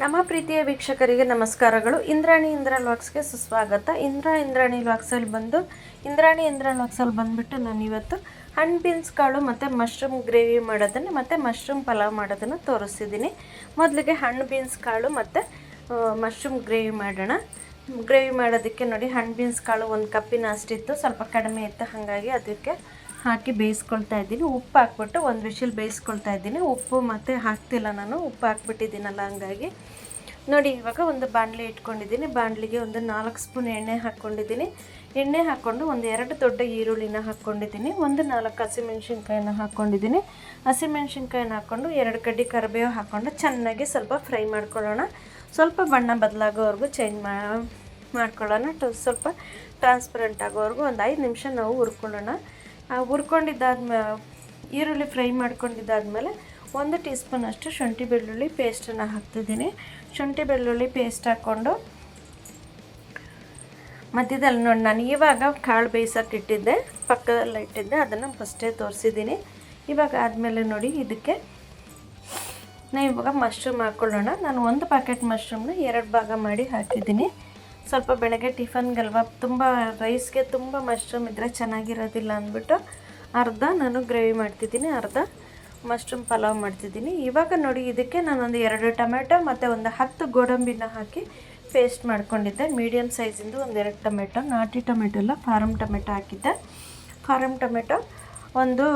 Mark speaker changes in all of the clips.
Speaker 1: ನಮ್ಮ ಪ್ರೀತಿಯ ವೀಕ್ಷಕರಿಗೆ ನಮಸ್ಕಾರಗಳು. ಇಂದ್ರಾ ವ್ಲಾಗ್ಸ್ಗೆ ಸುಸ್ವಾಗತ. ಇಂದ್ರಾಣಿ ವ್ಲಾಗ್ಸಲ್ಲಿ ಬಂದುಬಿಟ್ಟು ನಾನು ಇವತ್ತು ಹಣ್ಣು ಬೀನ್ಸ್ ಕಾಳು ಮತ್ತು ಮಶ್ರೂಮ್ ಗ್ರೇವಿ ಮಾಡೋದನ್ನು ಮತ್ತು ಮಶ್ರೂಮ್ ಪಲಾವ್ ಮಾಡೋದನ್ನು ತೋರಿಸ್ತಿದ್ದೀನಿ. ಮೊದಲಿಗೆ ಹಣ್ಣು ಬೀನ್ಸ್ ಕಾಳು ಮತ್ತು ಮಶ್ರೂಮ್ ಗ್ರೇವಿ ಮಾಡೋಣ. ಗ್ರೇವಿ ಮಾಡೋದಕ್ಕೆ ನೋಡಿ, ಹಣ್ಣು ಬೀನ್ಸ್ ಕಾಳು ಒಂದು ಕಪ್ಪಿನ ಅಷ್ಟಿತ್ತು, ಸ್ವಲ್ಪ ಕಡಿಮೆ ಇತ್ತು, ಹಾಗಾಗಿ ಅದಕ್ಕೆ ಹಾಕಿ ಬೇಯಿಸ್ಕೊಳ್ತಾ ಇದ್ದೀನಿ. ಉಪ್ಪು ಹಾಕ್ಬಿಟ್ಟು ಒಂದು ವಿಷಲ್ ಬೇಯಿಸ್ಕೊಳ್ತಾ ಇದ್ದೀನಿ. ಉಪ್ಪು ಮತ್ತು ಹಾಕ್ತಿಲ್ಲ, ನಾನು ಉಪ್ಪು ಹಾಕ್ಬಿಟ್ಟಿದ್ದೀನಲ್ಲ, ಹಂಗಾಗಿ ನೋಡಿ. ಇವಾಗ ಒಂದು ಬಾಣಲೆ ಇಟ್ಕೊಂಡಿದ್ದೀನಿ. ಬಾಣಲಿಗೆ ಒಂದು 4 ಸ್ಪೂನ್ ಎಣ್ಣೆ ಹಾಕ್ಕೊಂಡಿದ್ದೀನಿ. ಎಣ್ಣೆ ಹಾಕ್ಕೊಂಡು ಒಂದು 2 ದೊಡ್ಡ ಈರುಳ್ಳಿನ ಹಾಕ್ಕೊಂಡಿದ್ದೀನಿ. ಒಂದು 4 ಹಸಿಮೆಣ್ಸಿನ್ಕಾಯಿನ ಹಾಕ್ಕೊಂಡಿದ್ದೀನಿ. ಹಸಿಮೆಣ್ಸಿನ್ಕಾಯಿನ ಹಾಕ್ಕೊಂಡು 2 ಕಡ್ಡಿ ಕರಿಬೇವು ಹಾಕ್ಕೊಂಡು ಚೆನ್ನಾಗಿ ಸ್ವಲ್ಪ ಫ್ರೈ ಮಾಡ್ಕೊಳ್ಳೋಣ. ಸ್ವಲ್ಪ ಬಣ್ಣ ಬದಲಾಗೋವರೆಗೂ ಚೇಂಜ್ ಮಾಡ್ಕೊಳ್ಳೋಣ. ಸ್ವಲ್ಪ ಟ್ರಾನ್ಸ್ಪರೆಂಟ್ ಆಗೋವರೆಗೂ ಒಂದು 5 ನಿಮಿಷ ನಾವು ಹುರ್ಕೊಳ್ಳೋಣ. ಈರುಳ್ಳಿ ಫ್ರೈ ಮಾಡ್ಕೊಂಡಿದ್ದಾದಮೇಲೆ 1 ಟೀ ಸ್ಪೂನಷ್ಟು ಶುಂಠಿ ಬೆಳ್ಳುಳ್ಳಿ ಪೇಸ್ಟನ್ನು ಹಾಕ್ತಿದ್ದೀನಿ. ಶುಂಠಿ ಬೆಳ್ಳುಳ್ಳಿ ಪೇಸ್ಟ್ ಹಾಕ್ಕೊಂಡು ಮಧ್ಯದಲ್ಲಿ ನೋಡಿ, ನಾನು ಇವಾಗ ಕಾಳು ಬೇಯಿಸೋಕೆ ಇಟ್ಟಿದ್ದೆ, ಪಕ್ಕದಲ್ಲೇ ಇಟ್ಟಿದ್ದೆ, ಅದನ್ನು ಫಸ್ಟೇ ತೋರಿಸಿದ್ದೀನಿ. ಇವಾಗ ಆದಮೇಲೆ ನೋಡಿ, ಇದಕ್ಕೆ ನಾವು ಇವಾಗ ಮಶ್ರೂಮ್ ಹಾಕ್ಕೊಳ್ಳೋಣ. ನಾನು 1 ಪ್ಯಾಕೆಟ್ ಮಶ್ರೂಮ್ನ 2 ಭಾಗ ಮಾಡಿ ಹಾಕಿದ್ದೀನಿ. ಸ್ವಲ್ಪ ಬೆಳಗ್ಗೆ ಟಿಫನ್ಗಲ್ವ, ತುಂಬ ರೈಸ್ಗೆ ತುಂಬ ಮಶ್ರೂಮ್ ಇದ್ದರೆ ಚೆನ್ನಾಗಿರೋದಿಲ್ಲ ಅಂದ್ಬಿಟ್ಟು ಅರ್ಧ ನಾನು ಗ್ರೇವಿ ಮಾಡ್ತಿದ್ದೀನಿ, ಅರ್ಧ ಮಶ್ರೂಮ್ ಪಲಾವ್ ಮಾಡ್ತಿದ್ದೀನಿ. ಇವಾಗ ನೋಡಿ, ಇದಕ್ಕೆ ನಾನೊಂದು 2 ಟೊಮೆಟೊ ಮತ್ತು ಒಂದು 10 ಗೋಡಂಬಿನ ಹಾಕಿ ಪೇಸ್ಟ್ ಮಾಡ್ಕೊಂಡಿದ್ದೆ. ಮೀಡಿಯಮ್ ಸೈಜಿಂದು ಒಂದು 2 ಟೊಮೆಟೊ, ನಾಟಿ ಟೊಮೆಟೊ ಎಲ್ಲ, ಫಾರಮ್ ಟೊಮೆಟೊ ಹಾಕಿದ್ದೆ. ಫಾರಮ್ ಟೊಮೆಟೊ ಒಂದು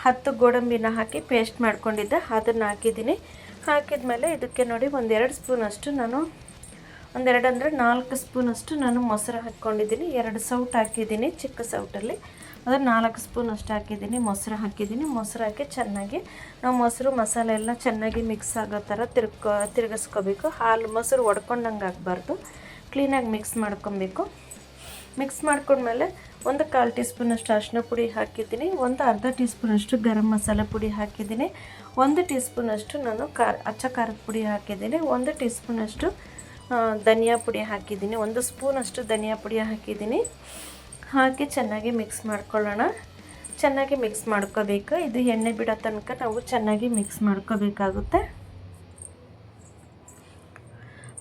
Speaker 1: 10 ಗೋಡಂಬಿನ ಹಾಕಿ ಪೇಸ್ಟ್ ಮಾಡ್ಕೊಂಡಿದ್ದೆ, ಅದನ್ನು ಹಾಕಿದ್ದೀನಿ. ಹಾಕಿದ್ಮೇಲೆ ಇದಕ್ಕೆ ನೋಡಿ, ಒಂದು 2 ಸ್ಪೂನಷ್ಟು ನಾನು, ಒಂದೆರಡು ಅಂದರೆ 4 ಸ್ಪೂನಷ್ಟು ನಾನು ಮೊಸರು ಹಾಕ್ಕೊಂಡಿದ್ದೀನಿ. 2 ಸೌಟ್ ಹಾಕಿದ್ದೀನಿ, ಚಿಕ್ಕ ಸೌಟಲ್ಲಿ, ಅದು 4 ಸ್ಪೂನಷ್ಟು ಹಾಕಿದ್ದೀನಿ. ಮೊಸರು ಹಾಕಿದ್ದೀನಿ. ಮೊಸರು ಹಾಕಿ ಚೆನ್ನಾಗಿ ನಾವು ಮೊಸರು ಮಸಾಲೆ ಎಲ್ಲ ಚೆನ್ನಾಗಿ ಮಿಕ್ಸ್ ಆಗೋ ಥರ ತಿರುಗಿಸ್ಕೋಬೇಕು. ಮೊಸರು ಒಡ್ಕೊಂಡಂಗೆ ಆಗಬಾರ್ದು, ಕ್ಲೀನಾಗಿ ಮಿಕ್ಸ್ ಮಾಡ್ಕೊಬೇಕು. ಮಿಕ್ಸ್ ಮಾಡ್ಕೊಂಡ್ಮೇಲೆ ಒಂದು 1/4 ಟೀ ಸ್ಪೂನಷ್ಟು ಅರಿಶಿನ ಪುಡಿ ಹಾಕಿದ್ದೀನಿ. ಒಂದು ಅರ್ಧ ಟೀ ಸ್ಪೂನಷ್ಟು ಗರಂ ಮಸಾಲೆ ಪುಡಿ ಹಾಕಿದ್ದೀನಿ. 1 ಟೀ ಸ್ಪೂನಷ್ಟು ನಾನು ಅಚ್ಚ ಖಾರದ ಪುಡಿ ಹಾಕಿದ್ದೀನಿ. 1 ಟೀ ಸ್ಪೂನಷ್ಟು ಧನಿಯಾ ಪುಡಿ ಹಾಕಿದ್ದೀನಿ. 1 ಸ್ಪೂನಷ್ಟು ಧನಿಯಾ ಪುಡಿ ಹಾಕಿದ್ದೀನಿ. ಹಾಕಿ ಚೆನ್ನಾಗಿ ಮಿಕ್ಸ್ ಮಾಡ್ಕೊಳ್ಳೋಣ. ಚೆನ್ನಾಗಿ ಮಿಕ್ಸ್ ಮಾಡ್ಕೋಬೇಕು. ಇದು ಎಣ್ಣೆ ಬಿಡೋ ತನಕ ನಾವು ಚೆನ್ನಾಗಿ ಮಿಕ್ಸ್ ಮಾಡ್ಕೋಬೇಕಾಗುತ್ತೆ.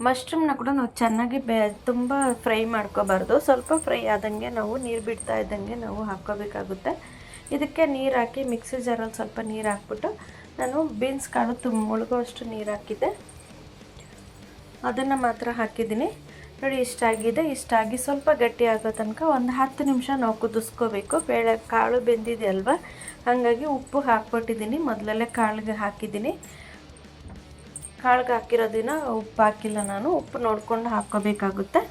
Speaker 1: ಮಶ್ರೂಮ್ನ ಕೂಡ ನಾವು ಚೆನ್ನಾಗಿ ತುಂಬ ಫ್ರೈ ಮಾಡ್ಕೋಬಾರ್ದು, ಸ್ವಲ್ಪ ಫ್ರೈ ಆದಂಗೆ ನಾವು ನೀರು ಬಿಡ್ತಾ ಇದ್ದಂಗೆ ನಾವು ಹಾಕ್ಕೋಬೇಕಾಗುತ್ತೆ. ಇದಕ್ಕೆ ನೀರು ಹಾಕಿ ಮಿಕ್ಸಿ ಜಾರಲ್ಲಿ ಸ್ವಲ್ಪ ನೀರು ಹಾಕ್ಬಿಟ್ಟು ನಾನು ಬೀನ್ಸ್ ಕಾಳು ಮುಳುಗೋಷ್ಟು ನೀರು ಹಾಕಿದ್ದೆ, ಅದನ್ನು ಮಾತ್ರ ಹಾಕಿದ್ದೀನಿ. ನೋಡಿ, ಇಷ್ಟಾಗಿದೆ. ಇಷ್ಟಾಗಿ ಸ್ವಲ್ಪ ಗಟ್ಟಿ ಆಗೋ ತನಕ ಒಂದು 10 ನಿಮಿಷ ನಾವು ಕುದಿಸ್ಕೋಬೇಕು. ಕಾಳು ಬೆಂದಿದೆ ಅಲ್ವಾ, ಹಾಗಾಗಿ ಉಪ್ಪು ಹಾಕ್ಬಿಟ್ಟಿದ್ದೀನಿ. ಮೊದಲಲ್ಲೇ ಕಾಳಿಗೆ ಹಾಕಿದ್ದೀನಿ. ಕಾಳಿಗೆ ಹಾಕಿರೋದಿನ ಉಪ್ಪು ಹಾಕಿಲ್ಲ ನಾನು, ಉಪ್ಪು ನೋಡಿಕೊಂಡು ಹಾಕ್ಕೋಬೇಕಾಗುತ್ತೆ.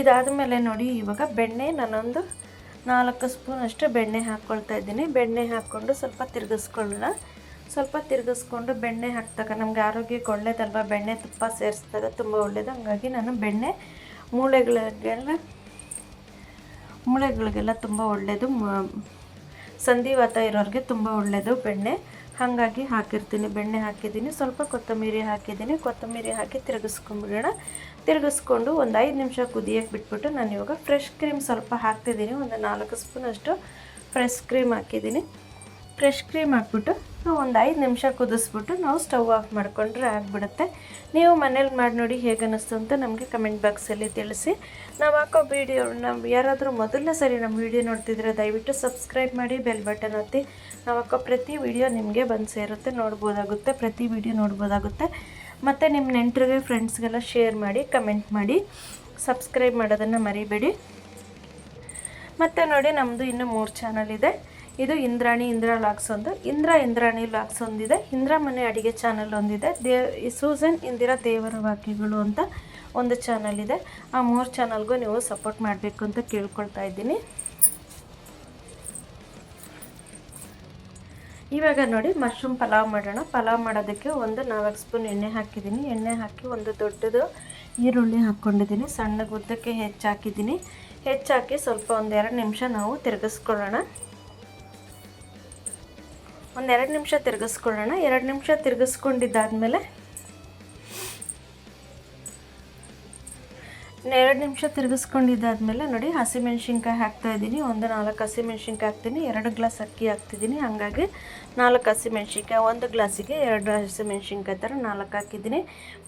Speaker 1: ಇದಾದಮೇಲೆ ನೋಡಿ, ಇವಾಗ ಬೆಣ್ಣೆ ನಾನೊಂದು 4 ಸ್ಪೂನಷ್ಟು ಬೆಣ್ಣೆ ಹಾಕ್ಕೊಳ್ತಾ ಇದ್ದೀನಿ. ಬೆಣ್ಣೆ ಹಾಕ್ಕೊಂಡು ಸ್ವಲ್ಪ ತಿರುಗಿಸ್ಕೊಳ್ಳೋಣ. ಸ್ವಲ್ಪ ತಿರುಗಿಸ್ಕೊಂಡು ಬೆಣ್ಣೆ ಹಾಕಿದಾಗ ನಮಗೆ ಆರೋಗ್ಯಕ್ಕೆ ಒಳ್ಳೇದಲ್ವ, ಬೆಣ್ಣೆ ತುಪ್ಪ ಸೇರಿಸಿದಾಗ ತುಂಬ ಒಳ್ಳೆಯದು. ಹಾಗಾಗಿ ನಾನು ಬೆಣ್ಣೆ ಮೂಳೆಗಳಿಗೆಲ್ಲ ತುಂಬ ಒಳ್ಳೆಯದು, ಸಂಧಿವಾತ ಇರೋರಿಗೆ ತುಂಬ ಒಳ್ಳೆಯದು ಬೆಣ್ಣೆ, ಹಾಗಾಗಿ ಹಾಕಿರ್ತೀನಿ. ಬೆಣ್ಣೆ ಹಾಕಿದ್ದೀನಿ. ಸ್ವಲ್ಪ ಕೊತ್ತಂಬರಿ ಹಾಕಿದ್ದೀನಿ. ಕೊತ್ತಂಬರಿ ಹಾಕಿ ತಿರುಗಿಸ್ಕೊಂಡ್ಬಿಡೋಣ. ತಿರುಗಿಸ್ಕೊಂಡು ಒಂದು 5 ನಿಮಿಷ ಕುದಿಯೋಕ್ಕೆ ಬಿಟ್ಬಿಟ್ಟು ನಾನು ಇವಾಗ ಫ್ರೆಶ್ ಕ್ರೀಮ್ ಸ್ವಲ್ಪ ಹಾಕ್ತಿದ್ದೀನಿ. ಒಂದು 4 ಸ್ಪೂನಷ್ಟು ಫ್ರೆಶ್ ಕ್ರೀಮ್ ಹಾಕಿದ್ದೀನಿ. ಫ್ರೆಶ್ ಕ್ರೀಮ್ ಹಾಕ್ಬಿಟ್ಟು ನಾವು ಒಂದು 5 ನಿಮಿಷ ಕುದಿಸ್ಬಿಟ್ಟು ನಾವು ಸ್ಟವ್ ಆಫ್ ಮಾಡಿಕೊಂಡ್ರೆ ಆಗಿಬಿಡುತ್ತೆ. ನೀವು ಮನೇಲಿ ಮಾಡಿ ನೋಡಿ, ಹೇಗೆ ಅನ್ನಿಸ್ತು ಅಂತ ನಮಗೆ ಕಮೆಂಟ್ ಬಾಕ್ಸಲ್ಲಿ ತಿಳಿಸಿ. ನಾವು ಹಾಕೋ ನಾವು ಯಾರಾದರೂ ಮೊದಲನೇ ಸರಿ ನಮ್ಮ ವೀಡಿಯೋ ನೋಡ್ತಿದ್ರೆ ದಯವಿಟ್ಟು ಸಬ್ಸ್ಕ್ರೈಬ್ ಮಾಡಿ, ಬೆಲ್ ಬಟನ್ ಒತ್ತಿ. ನಾವು ಹಾಕೋ ಪ್ರತಿ ವಿಡಿಯೋ ನಿಮಗೆ ಬಂದು ಸೇರುತ್ತೆ, ನೋಡ್ಬೋದಾಗುತ್ತೆ, ಪ್ರತಿ ವಿಡಿಯೋ ನೋಡ್ಬೋದಾಗುತ್ತೆ. ಮತ್ತು ನಿಮ್ಮ ನೆಂಟರಿಗೆ, ಫ್ರೆಂಡ್ಸ್ಗೆಲ್ಲ ಶೇರ್ ಮಾಡಿ, ಕಮೆಂಟ್ ಮಾಡಿ, ಸಬ್ಸ್ಕ್ರೈಬ್ ಮಾಡೋದನ್ನು ಮರಿಬೇಡಿ. ಮತ್ತು ನೋಡಿ, ನಮ್ಮದು ಇನ್ನೂ 3 ಚಾನಲ್ ಇದೆ. ಇದು ಇಂದ್ರಾಣಿ ವ್ಲಾಗ್ಸ್ ಒಂದು, ಇಂದ್ರಾಣಿ ವ್ಲಾಗ್ಸ್ ಒಂದಿದೆ, ಇಂದ್ರ ಮನೆ ಅಡುಗೆ ಚಾನಲ್ ಒಂದಿದೆ, ಸೂಸನ್ ಇಂದಿರಾ ದೇವರ ವಾಕ್ಯಗಳು ಅಂತ ಒಂದು ಚಾನಲ್ ಇದೆ. ಆ 3 ಚಾನಲ್ಗೂ ನೀವು ಸಪೋರ್ಟ್ ಮಾಡಬೇಕು ಅಂತ ಕೇಳ್ಕೊಳ್ತಾ ಇದ್ದೀನಿ. ಇವಾಗ ನೋಡಿ, ಮಶ್ರೂಮ್ ಪಲಾವ್ ಮಾಡೋಣ. ಪಲಾವ್ ಮಾಡೋದಕ್ಕೆ ಒಂದು 4 ಸ್ಪೂನ್ ಎಣ್ಣೆ ಹಾಕಿದ್ದೀನಿ. ಎಣ್ಣೆ ಹಾಕಿ ಒಂದು ದೊಡ್ಡದು ಈರುಳ್ಳಿ ಹಾಕ್ಕೊಂಡಿದ್ದೀನಿ. ಸಣ್ಣ ಉದ್ದಕ್ಕೆ ಹೆಚ್ಚಾಕಿದ್ದೀನಿ. ಹೆಚ್ಚಾಕಿ ಸ್ವಲ್ಪ ಒಂದು 2 ನಿಮಿಷ ನಾವು ತಿರುಗಿಸ್ಕೊಳ್ಳೋಣ. ಒಂದು 2 ನಿಮಿಷ ತಿರುಗಿಸ್ಕೊಳ್ಳೋಣ. 2 ನಿಮಿಷ ತಿರುಗಿಸ್ಕೊಂಡಿದ್ದಾದಮೇಲೆ 2 ನಿಮಿಷ ತಿರುಗಿಸ್ಕೊಂಡಿದ್ದಾದಮೇಲೆ ನೋಡಿ ಹಸಿಮೆಣ್ಸಿನ್ಕಾಯಿ ಹಾಕ್ತಾಯಿದ್ದೀನಿ. ಒಂದು 4 ಹಸಿಮೆಣ್ಸಿನ್ಕಾಯಿ ಹಾಕ್ತೀನಿ. 2 ಗ್ಲಾಸ್ ಅಕ್ಕಿ ಹಾಕ್ತಿದ್ದೀನಿ. ಹಾಗಾಗಿ 4 ಹಸಿಮೆಣ್ಸಿನ್ಕಾಯಿ, 1 ಗ್ಲಾಸಿಗೆ 2 ಹಸಿಮೆಣ್ಸಿನ್ಕಾಯಿ ಥರ 4 ಹಾಕಿದ್ದೀನಿ.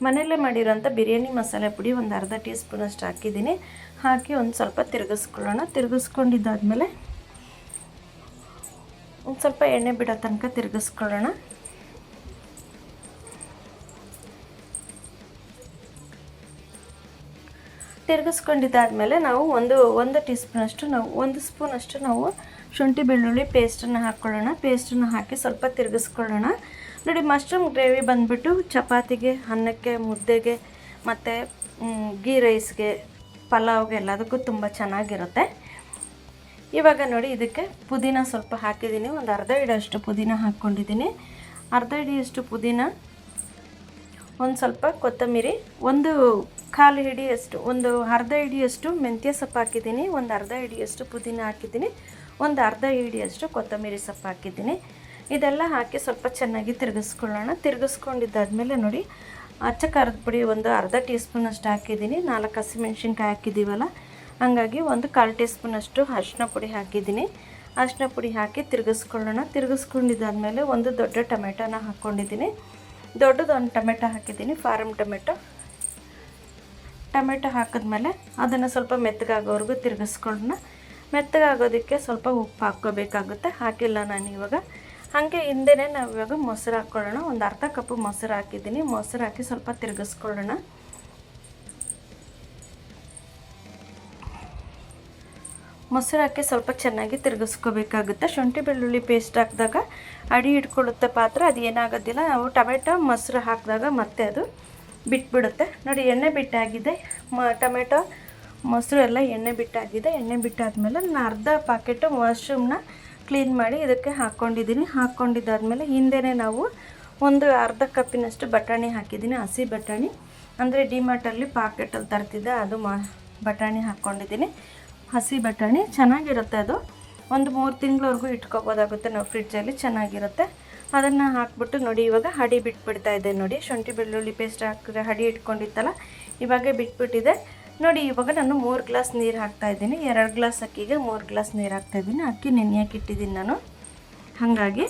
Speaker 1: ಮನೆಯಲ್ಲೇ ಮಾಡಿರೋಂಥ ಬಿರಿಯಾನಿ ಮಸಾಲೆ ಪುಡಿ ಒಂದು ಅರ್ಧ ಟೀ ಸ್ಪೂನಷ್ಟು ಹಾಕಿದ್ದೀನಿ. ಹಾಕಿ ಒಂದು ಸ್ವಲ್ಪ ತಿರುಗಿಸ್ಕೊಳ್ಳೋಣ. ತಿರುಗಿಸ್ಕೊಂಡಿದ್ದಾದಮೇಲೆ ಒಂದು ಸ್ವಲ್ಪ ಎಣ್ಣೆ ಬಿಡೋ ತನಕ ತಿರುಗಿಸ್ಕೊಳ್ಳೋಣ. ತಿರುಗಿಸ್ಕೊಂಡಿದ್ದಾದಮೇಲೆ ನಾವು ಒಂದು ಟೀ ಸ್ಪೂನಷ್ಟು ಒಂದು ಸ್ಪೂನಷ್ಟು ನಾವು ಶುಂಠಿ ಬೆಳ್ಳುಳ್ಳಿ ಪೇಸ್ಟನ್ನು ಹಾಕ್ಕೊಳ್ಳೋಣ. ಪೇಸ್ಟನ್ನು ಹಾಕಿ ಸ್ವಲ್ಪ ತಿರುಗಿಸ್ಕೊಳ್ಳೋಣ. ನೋಡಿ, ಮಶ್ರೂಮ್ ಗ್ರೇವಿ ಬಂದುಬಿಟ್ಟು ಚಪಾತಿಗೆ, ಅನ್ನಕ್ಕೆ, ಮುದ್ದೆಗೆ ಮತ್ತು ಗೀ ರೈಸ್ಗೆ, ಪಲಾವ್ಗೆ ಎಲ್ಲದಕ್ಕೂ ತುಂಬ ಚೆನ್ನಾಗಿರುತ್ತೆ. ಇವಾಗ ನೋಡಿ, ಇದಕ್ಕೆ ಪುದೀನ ಸ್ವಲ್ಪ ಹಾಕಿದ್ದೀನಿ. ಒಂದು ಅರ್ಧ ಹಿಡಿಯಷ್ಟು ಪುದೀನ ಹಾಕ್ಕೊಂಡಿದ್ದೀನಿ. ಅರ್ಧ ಹಿಡಿಯಷ್ಟು ಪುದೀನ, ಒಂದು ಸ್ವಲ್ಪ ಕೊತ್ತಂಬರಿ, ಒಂದು ಕಾಲು ಹಿಡಿಯಷ್ಟು, ಒಂದು ಅರ್ಧ ಹಿಡಿಯಷ್ಟು ಮೆಂತ್ಯ ಸೊಪ್ಪು ಹಾಕಿದ್ದೀನಿ. ಒಂದು ಅರ್ಧ ಹಿಡಿಯಷ್ಟು ಪುದೀನ ಹಾಕಿದ್ದೀನಿ. ಒಂದು ಅರ್ಧ ಹಿಡಿಯಷ್ಟು ಕೊತ್ತಂಬರಿ ಸೊಪ್ಪು ಹಾಕಿದ್ದೀನಿ. ಇದೆಲ್ಲ ಹಾಕಿ ಸ್ವಲ್ಪ ಚೆನ್ನಾಗಿ ತಿರುಗಿಸ್ಕೊಳ್ಳೋಣ. ತಿರುಗಿಸ್ಕೊಂಡಿದ್ದಾದಮೇಲೆ ನೋಡಿ, ಅಚ್ಚ ಖಾರದ ಪುಡಿ ಒಂದು ಅರ್ಧ ಟೀ ಸ್ಪೂನಷ್ಟು ಹಾಕಿದ್ದೀನಿ. 4 ಹಸಿಮೆಣ್ಸಿನ್ಕಾಯಿ ಹಾಕಿದ್ದೀವಲ್ಲ, ಹಾಗಾಗಿ ಒಂದು 1/4 ಟೀ ಸ್ಪೂನಷ್ಟು ಅರಿಶಿನ ಪುಡಿ ಹಾಕಿದ್ದೀನಿ. ಅರಿಶಿನ ಪುಡಿ ಹಾಕಿ ತಿರುಗಿಸ್ಕೊಳ್ಳೋಣ. ತಿರುಗಿಸ್ಕೊಂಡಿದ್ದಾದಮೇಲೆ ಒಂದು ದೊಡ್ಡ ಟೊಮೆಟೊನ ಹಾಕ್ಕೊಂಡಿದ್ದೀನಿ. ದೊಡ್ಡದೊಂದು ಟೊಮೆಟೊ ಹಾಕಿದ್ದೀನಿ, ಫಾರಮ್ ಟೊಮೆಟೊ ಹಾಕಿದ್ಮೇಲೆ ಅದನ್ನು ಸ್ವಲ್ಪ ಮೆತ್ತಗಾಗೋವರೆಗೂ ತಿರುಗಿಸ್ಕೊಳ್ಳೋಣ. ಮೆತ್ತಗಾಗೋದಕ್ಕೆ ಸ್ವಲ್ಪ ಉಪ್ಪು ಹಾಕ್ಕೋಬೇಕಾಗುತ್ತೆ. ಹಾಕಿಲ್ಲ ನಾನು ಇವಾಗ. ಹಾಗೆ ಹಿಂದೆಯೇ ನಾವು ಇವಾಗ ಮೊಸರು ಹಾಕ್ಕೊಳ್ಳೋಣ. ಒಂದು ಅರ್ಧ ಕಪ್ಪು ಮೊಸರು ಹಾಕಿದ್ದೀನಿ. ಮೊಸರು ಹಾಕಿ ಸ್ವಲ್ಪ ತಿರುಗಿಸ್ಕೊಳ್ಳೋಣ. ಮೊಸರು ಹಾಕಿ ಸ್ವಲ್ಪ ಚೆನ್ನಾಗಿ ತಿರುಗಿಸ್ಕೋಬೇಕಾಗುತ್ತೆ. ಶುಂಠಿ ಬೆಳ್ಳುಳ್ಳಿ ಪೇಸ್ಟ್ ಹಾಕಿದಾಗ ಅಡಿ ಇಟ್ಕೊಳ್ಳುತ್ತೆ ಪಾತ್ರೆ, ಅದು ಏನಾಗೋದಿಲ್ಲ. ನಾವು ಟೊಮೆಟೊ ಮೊಸರು ಹಾಕಿದಾಗ ಮತ್ತೆ ಅದು ಬಿಟ್ಬಿಡುತ್ತೆ. ನೋಡಿ, ಎಣ್ಣೆ ಬಿಟ್ಟಾಗಿದೆ. ಟೊಮೆಟೊ ಮೊಸರು ಎಲ್ಲ ಎಣ್ಣೆ ಬಿಟ್ಟಾಗಿದೆ. ಎಣ್ಣೆ ಬಿಟ್ಟಾದಮೇಲೆ ನಾನು ಅರ್ಧ ಪ್ಯಾಕೆಟು ಮಶ್ರೂಮ್ನ ಕ್ಲೀನ್ ಮಾಡಿ ಇದಕ್ಕೆ ಹಾಕ್ಕೊಂಡಿದ್ದೀನಿ. ಹಾಕ್ಕೊಂಡಿದ್ದಾದಮೇಲೆ ಹಿಂದೆಯೇ ನಾವು ಒಂದು ಅರ್ಧ ಕಪ್ಪಿನಷ್ಟು ಬಟಾಣಿ ಹಾಕಿದ್ದೀನಿ. ಹಸಿ ಬಟಾಣಿ ಅಂದರೆ ಡಿಮಾರ್ಟಲ್ಲಿ ಪಾಕೆಟಲ್ಲಿ ತರ್ತಿದ್ದೆ, ಅದು ಬಟಾಣಿ ಹಾಕ್ಕೊಂಡಿದ್ದೀನಿ. ಹಸಿ ಬಟಾಣಿ ಚೆನ್ನಾಗಿರುತ್ತೆ. ಅದು ಒಂದು 3 ತಿಂಗಳವರೆಗೂ ಇಟ್ಕೋಬೋದಾಗುತ್ತೆ ನಾವು ಫ್ರಿಡ್ಜಲ್ಲಿ, ಚೆನ್ನಾಗಿರುತ್ತೆ. ಅದನ್ನು ಹಾಕ್ಬಿಟ್ಟು ನೋಡಿ, ಇವಾಗ ಹಡಿ ಬಿಟ್ಬಿಡ್ತಾ ಇದೆ. ನೋಡಿ, ಶುಂಠಿ ಬೆಳ್ಳುಳ್ಳಿ ಪೇಸ್ಟ್ ಹಾಕಿದ್ರೆ ಹಡಿ ಇಟ್ಕೊಂಡಿತ್ತಲ್ಲ, ಇವಾಗೇ ಬಿಟ್ಬಿಟ್ಟಿದೆ. ನೋಡಿ, ಇವಾಗ ನಾನು 3 ಗ್ಲಾಸ್ ನೀರು ಹಾಕ್ತಾಯಿದ್ದೀನಿ. 2 ಗ್ಲಾಸ್ ಅಕ್ಕಿಗೆ 3 ಗ್ಲಾಸ್ ನೀರು ಹಾಕ್ತಾಯಿದ್ದೀನಿ. ಅಕ್ಕಿ ನೆನೆಯೋಕೆ ಇಟ್ಟಿದ್ದೀನಿ ನಾನು. ಹಾಗಾಗಿ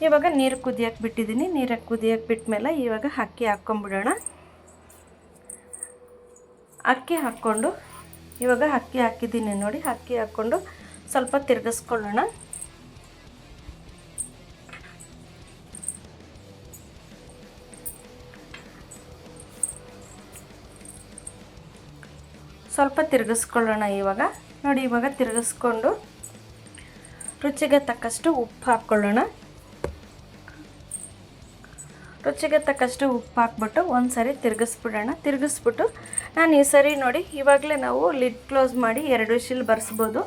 Speaker 1: ಇವಾಗ ನೀರು ಕುದಿಯೋಕೆ ಬಿಟ್ಟಿದ್ದೀನಿ. ನೀರಿಗೆ ಕುದಿಯೋಕೆ ಬಿಟ್ಟಮೇಲೆ ಇವಾಗ ಅಕ್ಕಿ ಹಾಕ್ಕೊಂಬಿಡೋಣ. ಅಕ್ಕಿ ಹಾಕ್ಕೊಂಡು ಇವಾಗ ಅಕ್ಕಿ ಹಾಕಿದ್ದೀನಿ. ನೋಡಿ, ಅಕ್ಕಿ ಹಾಕ್ಕೊಂಡು ಸ್ವಲ್ಪ ತಿರುಗಿಸ್ಕೊಳ್ಳೋಣ. ಸ್ವಲ್ಪ ತಿರುಗಿಸ್ಕೊಳ್ಳೋಣ. ಇವಾಗ ನೋಡಿ, ಇವಾಗ ತಿರುಗಿಸ್ಕೊಂಡು ರುಚಿಗೆ ತಕ್ಕಷ್ಟು ಉಪ್ಪು ಹಾಕ್ಕೊಳ್ಳೋಣ. ರುಚಿಗೆ ತಕ್ಕಷ್ಟು ಉಪ್ಪು ಹಾಕ್ಬಿಟ್ಟು ಒಂದು ಸರಿ ತಿರುಗಿಸ್ಬಿಡೋಣ. ತಿರುಗಿಸ್ಬಿಟ್ಟು ನಾನು ಈ ಸರಿ ನೋಡಿ, ಇವಾಗಲೇ ನಾವು ಲಿಡ್ ಕ್ಲೋಸ್ ಮಾಡಿ 2 ವಿಷಿಲ್ ಬರ್ಸ್ಬೋದು.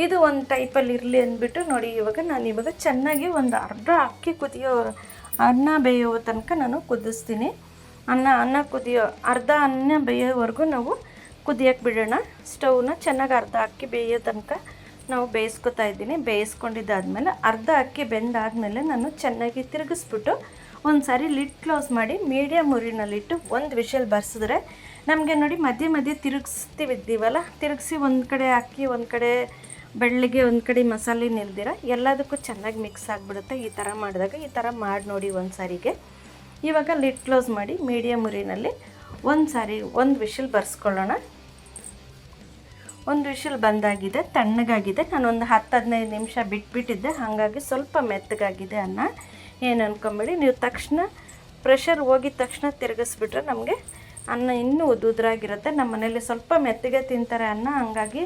Speaker 1: ಇದು ಒಂದು ಟೈಪಲ್ಲಿ ಇರಲಿ ಅಂದ್ಬಿಟ್ಟು ನೋಡಿ, ಇವಾಗ ಚೆನ್ನಾಗಿ ಒಂದು ಅರ್ಧ ಅಕ್ಕಿ ಅನ್ನ ಬೇಯೋ ತನಕ ನಾನು ಕುದಿಸ್ತೀನಿ. ಅನ್ನ ಕುದಿಯೋ ಅರ್ಧ ಅನ್ನ ಬೇಯೋವರೆಗೂ ನಾವು ಕುದಿಯೋಕ್ಕೆ ಬಿಡೋಣ. ಸ್ಟವ್ನ ಚೆನ್ನಾಗಿ ಅರ್ಧ ಅಕ್ಕಿ ಬೇಯೋ ತನಕ ನಾವು ಬೇಯಿಸ್ಕೊತಾ ಇದ್ದೀನಿ. ಬೇಯಿಸ್ಕೊಂಡಿದ್ದಾದಮೇಲೆ ಅರ್ಧ ಅಕ್ಕಿ ಬೆಂದಾದಮೇಲೆ ನಾನು ಚೆನ್ನಾಗಿ ತಿರುಗಿಸ್ಬಿಟ್ಟು ಒಂದು ಸಾರಿ ಲಿಡ್ ಕ್ಲೋಸ್ ಮಾಡಿ ಮೀಡಿಯಮ್ ಉರಿನಲ್ಲಿಟ್ಟು 1 ವಿಷಲ್ ಬರ್ಸಿದ್ರೆ ನಮಗೆ ನೋಡಿ, ಮಧ್ಯೆ ತಿರುಗಿಸ್ತೀವಲ್ಲ, ತಿರುಗಿಸಿ ಒಂದು ಕಡೆ ಅಕ್ಕಿ, ಒಂದು ಕಡೆ ಬೆಳ್ಳಿಗೆ, ಒಂದು ಕಡೆ ಮಸಾಲೆ ನಿಲ್ದಿರ ಎಲ್ಲದಕ್ಕೂ ಚೆನ್ನಾಗಿ ಮಿಕ್ಸ್ ಆಗಿಬಿಡುತ್ತೆ. ಈ ಥರ ಮಾಡಿದಾಗ ಈ ಥರ ಮಾಡಿ ನೋಡಿ ಒಂದು ಸಾರಿಗೆ. ಇವಾಗ ಲಿಡ್ ಕ್ಲೋಸ್ ಮಾಡಿ ಮೀಡಿಯಮ್ ಉರಿನಲ್ಲಿ ಒಂದು ವಿಷಲ್ ಬರ್ಸ್ಕೊಳ್ಳೋಣ. 1 ವಿಷಲ್ ಬಂದಾಗಿದೆ, ತಣ್ಣಗಾಗಿದೆ. ನಾನೊಂದು 10-15 ನಿಮಿಷ ಬಿಟ್ಬಿಟ್ಟಿದ್ದೆ, ಹಾಗಾಗಿ ಸ್ವಲ್ಪ ಮೆತ್ತಗಾಗಿದೆ ಅನ್ನ. ಏನು ಅನ್ಕೊಂಬೇಡಿ, ನೀವು ತಕ್ಷಣ ಪ್ರೆಷರ್ ಹೋಗಿದ ತಕ್ಷಣ ತಿರುಗಿಸ್ಬಿಟ್ರೆ ನಮಗೆ ಅನ್ನ ಇನ್ನೂ ಉದುರಾಗಿರುತ್ತೆ. ನಮ್ಮ ಮನೇಲಿ ಸ್ವಲ್ಪ ಮೆತ್ತಗೆ ತಿಂತಾರೆ ಅನ್ನ, ಹಾಗಾಗಿ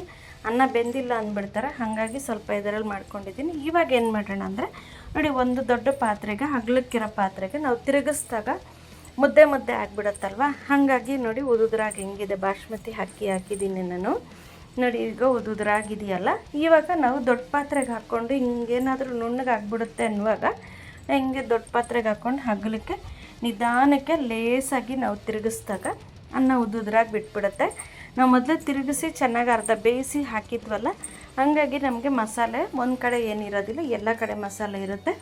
Speaker 1: ಅನ್ನ ಬೆಂದಿಲ್ಲ ಅಂದ್ಬಿಡ್ತಾರೆ. ಹಾಗಾಗಿ ಸ್ವಲ್ಪ ಇದರಲ್ಲಿ ಮಾಡ್ಕೊಂಡಿದ್ದೀನಿ. ಇವಾಗ ಏನು ಮಾಡೋಣ ಅಂದರೆ ನೋಡಿ, ಒಂದು ದೊಡ್ಡ ಪಾತ್ರೆಗೆ, ಅಗಲಕ್ಕಿರೋ ಪಾತ್ರೆಗೆ ನಾವು ತಿರುಗಿಸಿದಾಗ ಮುದ್ದೆ ಆಗಿಬಿಡುತ್ತಲ್ವ. ಹಾಗಾಗಿ ನೋಡಿ, ಉದುರಾಗಿ ಹೆಂಗಿದೆ. ಬಾಸ್ಮತಿ ಅಕ್ಕಿ ಹಾಕಿದ್ದೀನಿ ನಾನು. ನೋಡಿ, ಈಗ ಉದುರಾಗಿದೆಯಲ್ಲ. ಇವಾಗ ನಾವು ದೊಡ್ಡ ಪಾತ್ರೆಗೆ ಹಾಕ್ಕೊಂಡು ಹಿಂಗೇನಾದರೂ ನುಣ್ಣಗೆ ಆಗಿಬಿಡುತ್ತೆ ಅನ್ನುವಾಗ ಹಿಂಗೆ ದೊಡ್ಡ ಪಾತ್ರೆಗೆ ಹಾಕ್ಕೊಂಡು ಅಗಲಕ್ಕೆ ನಿಧಾನಕ್ಕೆ ಲೇಸಾಗಿ ನಾವು ತಿರುಗಿಸಿದಾಗ ಅನ್ನ ಉದುರಾಗಿ ಬಿಟ್ಬಿಡುತ್ತೆ. ನಾವು ಮೊದಲೇ ತಿರುಗಿಸಿ ಚೆನ್ನಾಗಿ ಅರ್ಧ ಬೇಯಿಸಿ ಹಾಕಿದ್ವಲ್ಲ, ಹಾಗಾಗಿ ನಮಗೆ ಮಸಾಲೆ ಒಂದು ಕಡೆ ಏನಿರೋದಿಲ್ಲ, ಎಲ್ಲ ಕಡೆ ಮಸಾಲೆ ಇರುತ್ತೆ.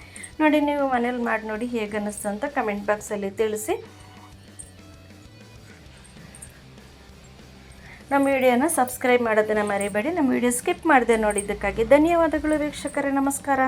Speaker 1: ನೋಡಿ, ನೀವು ಮನೇಲಿ ಮಾಡಿ ನೋಡಿ ಹೇಗೆ ಅನ್ನಿಸ್ತು ಅಂತ ಕಮೆಂಟ್ ಬಾಕ್ಸಲ್ಲಿ ತಿಳಿಸಿ. ನಮ್ಮ ವಿಡಿಯೋನ ಸಬ್ಸ್ಕ್ರೈಬ್ ಮಾಡೋದನ್ನು ಮರಿಬೇಡಿ. ನಮ್ಮ ವಿಡಿಯೋ ಸ್ಕಿಪ್ ಮಾಡಿದೆ ನೋಡಿದ್ದಕ್ಕಾಗಿ ಧನ್ಯವಾದಗಳು ವೀಕ್ಷಕರೇ. ನಮಸ್ಕಾರ.